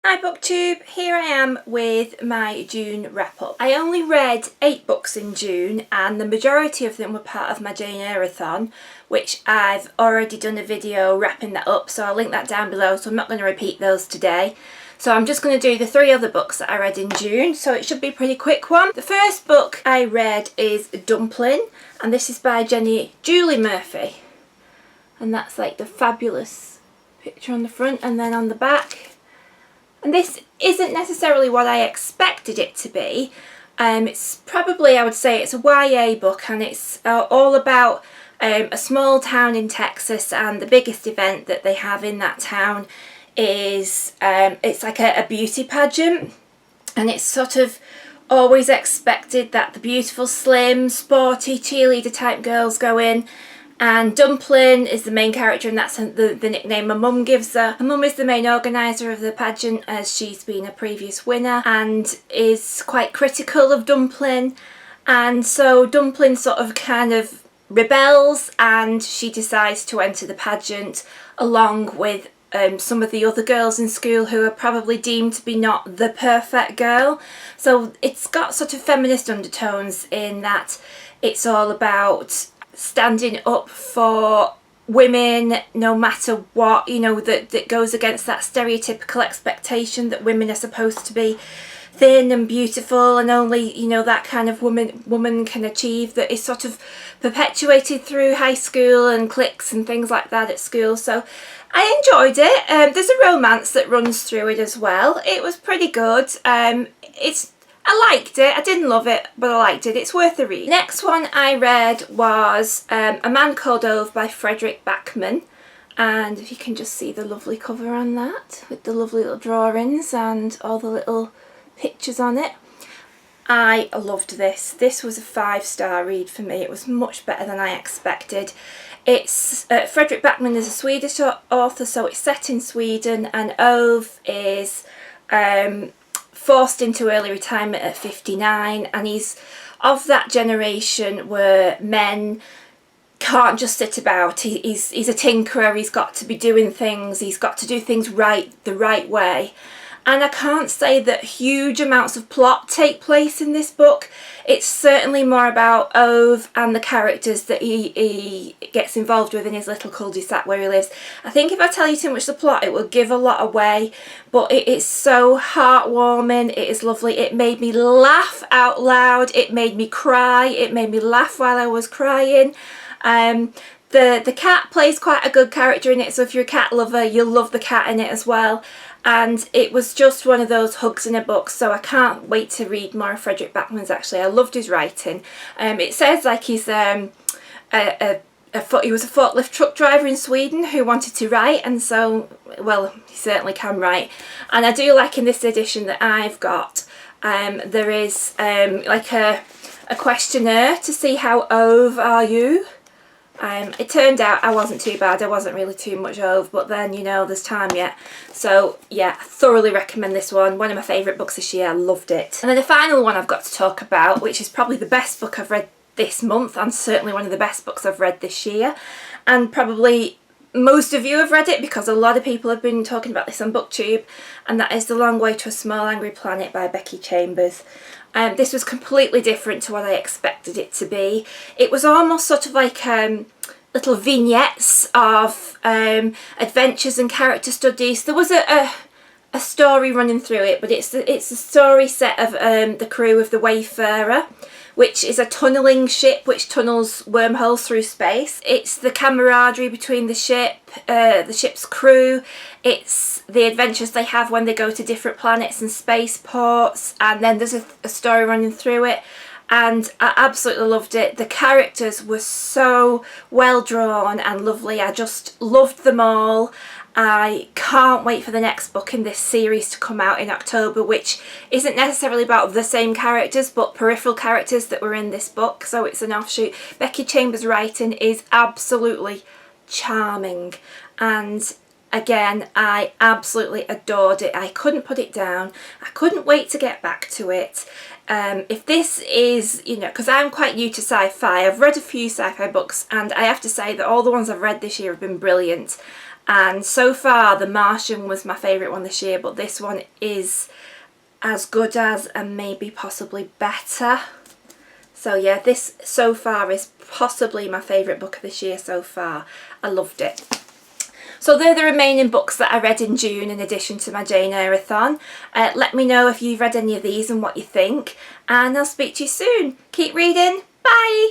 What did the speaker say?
Hi BookTube, here I am with my June wrap up. I only read 8 books in June and the majority of them were part of my Jane Eyre-a-thon, which I've already done a video wrapping that up, so I'll link that down below, so I'm not going to repeat those today. So I'm just going to do the 3 other books that I read in June, so it should be a pretty quick one. The first book I read is Dumpling, and this is by Julie Murphy. And that's like the fabulous picture on the front, and then on the back. And this isn't necessarily what I expected it to be. It's probably, I would say, it's a YA book, and it's all about a small town in Texas, and the biggest event that they have in that town is it's like a beauty pageant, and it's sort of always expected that the beautiful, slim, sporty cheerleader type girls go in. And Dumpling is the main character, and that's the nickname my mum gives her. Her mum is the main organiser of the pageant, as she's been a previous winner, and is quite critical of Dumpling. And so Dumpling sort of kind of rebels, and she decides to enter the pageant along with some of the other girls in school who are probably deemed to be not the perfect girl. So it's got sort of feminist undertones in that it's all about standing up for women no matter what, you know, that goes against that stereotypical expectation that women are supposed to be thin and beautiful, and only, you know, that kind of woman can achieve, that is sort of perpetuated through high school and cliques and things like that at school. So I enjoyed it. There's a romance that runs through it as well. It was pretty good. I liked it. I didn't love it, but I liked it. It's worth a read. Next one I read was A Man Called Ove by Fredrik Backman. And if you can just see the lovely cover on that, with the lovely little drawings and all the little pictures on it. I loved this. This was a 5-star read for me. It was much better than I expected. It's Fredrik Backman is a Swedish author, so it's set in Sweden, and Ove is forced into early retirement at 59, and he's of that generation where men can't just sit about. He's a tinkerer, he's got to be doing things, he's got to do things right, the right way. And I can't say that huge amounts of plot take place in this book. It's certainly more about Ove and the characters that he gets involved with in his little cul-de-sac where he lives. I think if I tell you too much of the plot, it will give a lot away, but it is so heartwarming, it is lovely. It made me laugh out loud, it made me cry, it made me laugh while I was crying. The cat plays quite a good character in it, so if you're a cat lover, you'll love the cat in it as well. And it was just one of those hugs in a book, so I can't wait to read more of Fredrik Backman's. Actually, I loved his writing. It says like he's he was a forklift truck driver in Sweden who wanted to write, and so, well, he certainly can write. And I do like in this edition that I've got, there is like a questionnaire to see how Ove are you. It turned out I wasn't too bad. I wasn't really too much Ove, but then, you know, there's time yet. So yeah, I thoroughly recommend this one. One of my favourite books this year. I loved it. And then the final one I've got to talk about, which is probably the best book I've read this month, and certainly one of the best books I've read this year, and probably most of you have read it because a lot of people have been talking about this on BookTube, and that is The Long Way to a Small Angry Planet by Becky Chambers. This was completely different to what I expected it to be. It was almost sort of like little vignettes of adventures and character studies. There was a story running through it, but it's a story set of the crew of the Wayfarer, which is a tunnelling ship which tunnels wormholes through space. It's the camaraderie between the ship's crew. It's the adventures they have when they go to different planets and spaceports, and then there's a story running through it. And I absolutely loved it. The characters were so well drawn and lovely. I just loved them all. I can't wait for the next book in this series to come out in October, which isn't necessarily about the same characters, but peripheral characters that were in this book, so it's an offshoot. Becky Chambers' writing is absolutely charming, and again, I absolutely adored it. I couldn't put it down. I couldn't wait to get back to it. If this is, you know, because I'm quite new to sci-fi, I've read a few sci-fi books, and I have to say that all the ones I've read this year have been brilliant. and so far The Martian was my favourite one this year, but this one is as good as, and maybe possibly better. So yeah, this so far is possibly my favourite book of this year so far. I loved it. So they're the remaining books that I read in June in addition to my Jane Eyre-a-thon. Let me know if you've read any of these and what you think, and I'll speak to you soon. Keep reading. Bye!